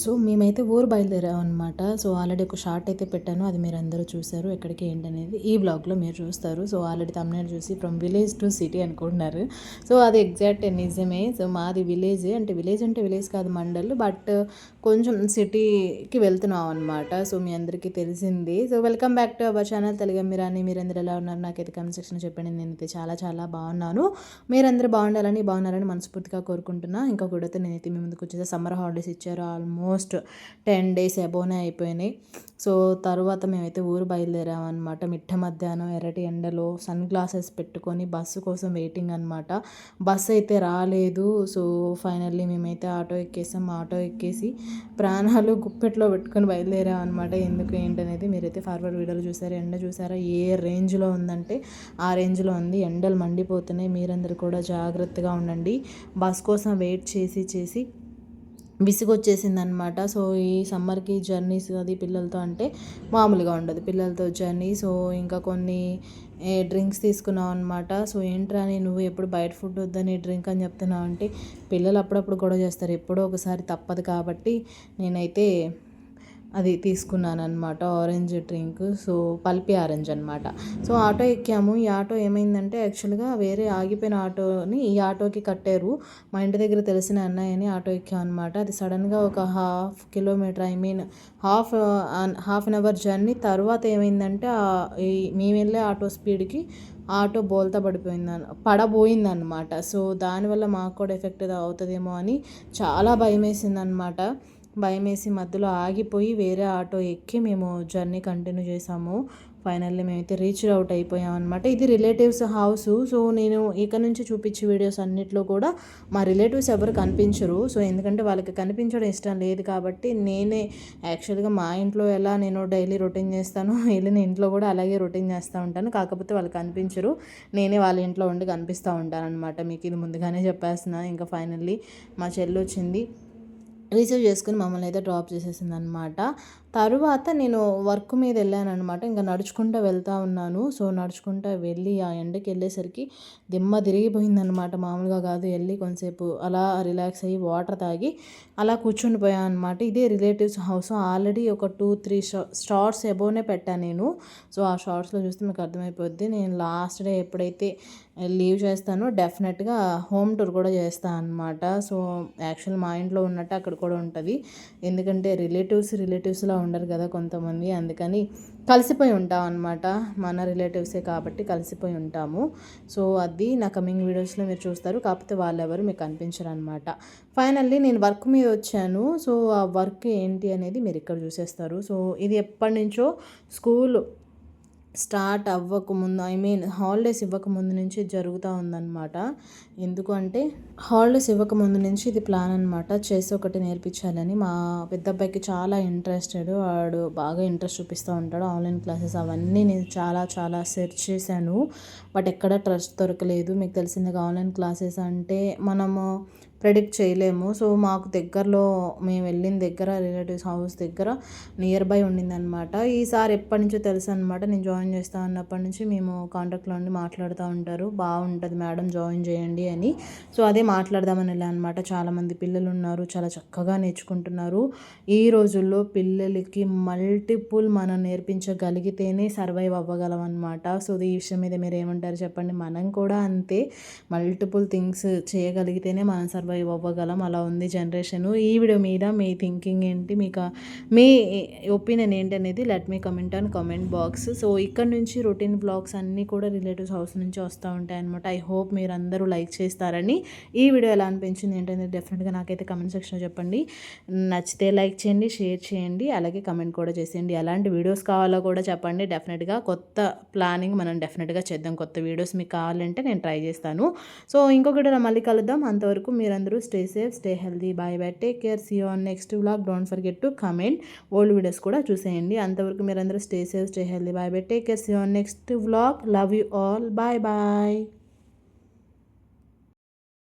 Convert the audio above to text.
So మేమైతే ఊరు బయలుదేరామనమాట. So already ఒక షార్ట్ అయితే పెట్టాను. అది మీరందరూ చూసారు. ఎక్కడికి ఏంటనేది ఈ వ్లాగ్‌లో మీరు చూస్తారు. సో ఆల్రెడీ థంబ్‌నెయిల్ చూసి ఫ్రమ్ విలేజ్ టు సిటీ అనుకుంటున్నారు. సో అది ఎగ్జాక్ట్ నిజమే. సో మాది విలేజ్ అంటే విలేజ్ కాదు మండల్. బట్ కొంచెం సిటీకి వెళ్తున్నాం అనమాట. సో మీ అందరికీ తెలిసింది. So welcome back to our channel తెలుగమ్మిరాని. మీరందరూ ఎలా ఉన్నారు? నాకైతే కామెంట్ సెక్షన్‌లో చెప్పండి. నేనైతే చాలా చాలా బాగున్నాను. మీరందరూ బాగున్నారని మనస్ఫూర్తిగా కోరుకుంటున్నా. ఇంకొక వీడియోతో నేనైతే మీ ముందుకు వచ్చేసి సమ్మర్ హాలిడేస్ ఇచ్చారు. ఆల్మోస్ట్ 10 days అబోనే అయిపోయినాయి. సో తర్వాత మేమైతే ఊరు బయలుదేరామన్నమాట. మిట్ట మధ్యాహ్నం ఎర్రటి ఎండలో సన్ గ్లాసెస్ పెట్టుకొని బస్సు కోసం వెయిటింగ్ అనమాట. బస్సు అయితే రాలేదు. సో ఫైనల్లీ మేమైతే ఆటో ఎక్కేసాం. ఆటో ఎక్కేసి ప్రాణాలు గుప్పెట్లో పెట్టుకొని బయలుదేరాం అనమాట. ఎందుకు ఏంటనేది మీరైతే ఫార్వర్డ్ వీడియోలో చూసారు. ఎండ చూసారా ఏ రేంజ్లో ఉందంటే ఆ రేంజ్లో ఉంది. ఎండలు మండిపోతున్నాయి. మీరందరూ కూడా జాగ్రత్తగా ఉండండి. బస్ కోసం వెయిట్ చేసి విసుగొచ్చేసిందనమాట. సో ఈ సమ్మర్కి జర్నీస్ అది పిల్లలతో అంటే మామూలుగా ఉండదు. పిల్లలతో జర్నీ. సో ఇంకా కొన్ని డ్రింక్స్ తీసుకున్నాం అనమాట. సో ఏంట్రా అని నువ్వు ఎప్పుడు బయట ఫుడ్ వద్దని డ్రింక్ అని చెప్తున్నావు అంటే పిల్లలు అప్పుడప్పుడు గొడవ చేస్తారు. ఎప్పుడో ఒకసారి తప్పదు కాబట్టి నేనైతే అది తీసుకున్నానమాట. Orange drink. So pulpy orange అనమాట. సో ఆటో ఎక్కాము. ఈ ఆటో ఏమైందంటే యాక్చువల్గా వేరే ఆగిపోయిన ఆటోని ఈ ఆటోకి కట్టారు. మా ఇంటి దగ్గర తెలిసిన అన్నయ్యని ఆటో ఎక్కామన్నమాట. అది సడన్గా ఒక హాఫ్ అన్ అవర్ జర్నీ తర్వాత ఏమైందంటే మేము వెళ్ళే ఆటో స్పీడ్కి ఆటో బోల్తా పడబోయిందనమాట. సో దానివల్ల మాకు కూడా ఎఫెక్ట్ అవుతుందేమో అని చాలా భయం వేసిందనమాట. భయమేసి మధ్యలో ఆగిపోయి వేరే ఆటో ఎక్కి మేము జర్నీ కంటిన్యూ చేసాము. ఫైనల్లీ మేమైతే రీచ్ అవుట్ అయిపోయాం అనమాట. ఇది రిలేటివ్స్ హౌస్. సో నేను ఇక నుంచి చూపించే వీడియోస్ అన్నిట్లో కూడా మా రిలేటివ్స్ ఎవరు కనిపించరు. సో ఎందుకంటే వాళ్ళకి కనిపించడం ఇష్టం లేదు కాబట్టి నేనే యాక్చువల్గా మా ఇంట్లో ఎలా నేను డైలీ రొటీన్ చేస్తాను వెళ్ళిన ఇంట్లో కూడా అలాగే రొటీన్ చేస్తూ ఉంటాను. కాకపోతే వాళ్ళు కనిపించరు. నేనే వాళ్ళ ఇంట్లో ఉండి కనిపిస్తూ ఉంటాను అనమాట. మీకు ఇది ముందుగానే చెప్పేస్తున్నాను. ఇంకా ఫైనల్లీ మా చెల్లి వచ్చింది. రిసీవ్ చేసుకుని మమ్మల్ని అయితే డ్రాప్ చేసేసింది అనమాట. తరువాత నేను వర్క్ మీద వెళ్ళాను అనమాట. ఇంకా నడుచుకుంటూ వెళ్తూ ఉన్నాను. సో నడుచుకుంటూ వెళ్ళి ఆ ఎండకి వెళ్ళేసరికి దిమ్మ తిరిగిపోయిందనమాట. మామూలుగా కాదు. వెళ్ళి కొంతసేపు అలా రిలాక్స్ అయ్యి వాటర్ తాగి అలా కూర్చుని పోయాను అనమాట. ఇదే రిలేటివ్స్ హౌస్. ఆల్రెడీ ఒక 2-3 షార్ట్స్ ఎబోనే పెట్టాను నేను. సో ఆ షార్ట్స్లో చూస్తే మీకు అర్థమైపోద్ది. నేను లాస్ట్ డే ఎప్పుడైతే లీవ్ చేస్తానో డెఫినెట్గా హోమ్ టూర్ కూడా చేస్తాను అనమాట. సో యాక్చువల్ మా ఇంట్లో ఉన్నట్టు అక్కడ కూడా ఉంటుంది. ఎందుకంటే రిలేటివ్స్లా ఉండరు కదా కొంతమంది. అందుకని కలిసిపోయి ఉంటాం అనమాట. మన రిలేటివ్సే కాబట్టి కలిసిపోయి ఉంటాము. సో అది నా కమింగ్ వీడియోస్లో మీరు చూస్తారు. కాకపోతే వాళ్ళెవరు మీకు కనిపించరు అనమాట. ఫైనల్లీ నేను వర్క్ మీద వచ్చాను. సో ఆ వర్క్ ఏంటి అనేది మీరు ఇక్కడ చూసేస్తారు. సో ఇది ఎప్పటి నుంచో స్కూల్ స్టార్ట్ అవ్వకముందు హాలిడేస్ ఇవ్వకముందు నుంచి జరుగుతూ ఉందన్నమాట. ఎందుకు అంటే హాలిడేస్ ఇవ్వకముందు నుంచి ఇది ప్లాన్ అనమాట. చెస్ ఒకటి నేర్పించాలని. మా పెద్ద అబ్బాయికి చాలా ఇంట్రెస్టెడ్. వాడు బాగా ఇంట్రెస్ట్ చూపిస్తూ ఉంటాడు. ఆన్లైన్ క్లాసెస్ అవన్నీ నేను చాలా చాలా సెర్చ్ చేశాను. బట్ ఎక్కడ ట్రస్ట్ దొరకలేదు. మీకు తెలిసిందిగా ఆన్లైన్ క్లాసెస్ అంటే మనము ప్రెడిక్ట్ చేయలేము. సో మాకు దగ్గరలో మేము వెళ్ళిన దగ్గర రిలేటివ్స్ హౌస్ దగ్గర నియర్ బై ఉండిందనమాట. ఈసారి ఎప్పటి నుంచో తెలుసు అనమాట. నేను జాయిన్ చేస్తా అన్నప్పటి నుంచి మేము కాంటాక్ట్లో ఉండి మాట్లాడుతూ ఉంటారు. బాగుంటుంది మేడం జాయిన్ చేయండి అని. సో అదే మాట్లాడదామని వెళ్ళాను అనమాట. చాలామంది పిల్లలు ఉన్నారు. చాలా చక్కగా నేర్చుకుంటున్నారు. ఈ రోజుల్లో పిల్లలకి మల్టిపుల్ మనం నేర్పించగలిగితేనే సర్వైవ్ అవ్వగలం అనమాట. సో ఈ విషయం మీద మీరు ఏమంటారు చెప్పండి. మనం కూడా అంతే. మల్టిపుల్ థింగ్స్ చేయగలిగితేనే మనం సర్వైవ్ అవ్వగలం. అలా ఉంది జనరేషను. ఈ వీడియో మీద మీ థింకింగ్ ఏంటి, మీ ఒపీనియన్ ఏంటి అనేది let me comment on comment box. So ఇక్కడ నుంచి రొటీన్ బ్లాగ్స్ అన్నీ కూడా రిలేటివ్స్ హౌస్ నుంచి వస్తూ ఉంటాయి అనమాట. ఐ హోప్ మీరు అందరూ లైక్ చేస్తారని. ఈ వీడియో ఎలా అనిపించింది ఏంటనేది డెఫినెట్గా నాకైతే కమెంట్ సెక్షన్లో చెప్పండి. నచ్చితే లైక్ చేయండి, షేర్ చేయండి, అలాగే కమెంట్ కూడా చేసేయండి. ఎలాంటి వీడియోస్ కావాలో కూడా చెప్పండి. డెఫినెట్గా కొత్త ప్లానింగ్ మనం డెఫినెట్గా చేద్దాం. కొత్త వీడియోస్ మీకు కావాలంటే నేను ట్రై చేస్తాను. సో ఇంకొక వీడియోలో మళ్ళీ కలుద్దాం. అంతవరకు మీరందరూ stay safe, stay healthy. Bye bye, take care. See you on next vlog. Don't forget to comment. Old videos కూడా చూసేయండి. అంతవరకు మీరందరూ stay safe, stay healthy. Bye bye, take care. See you on next vlog. Love you all. Bye bye.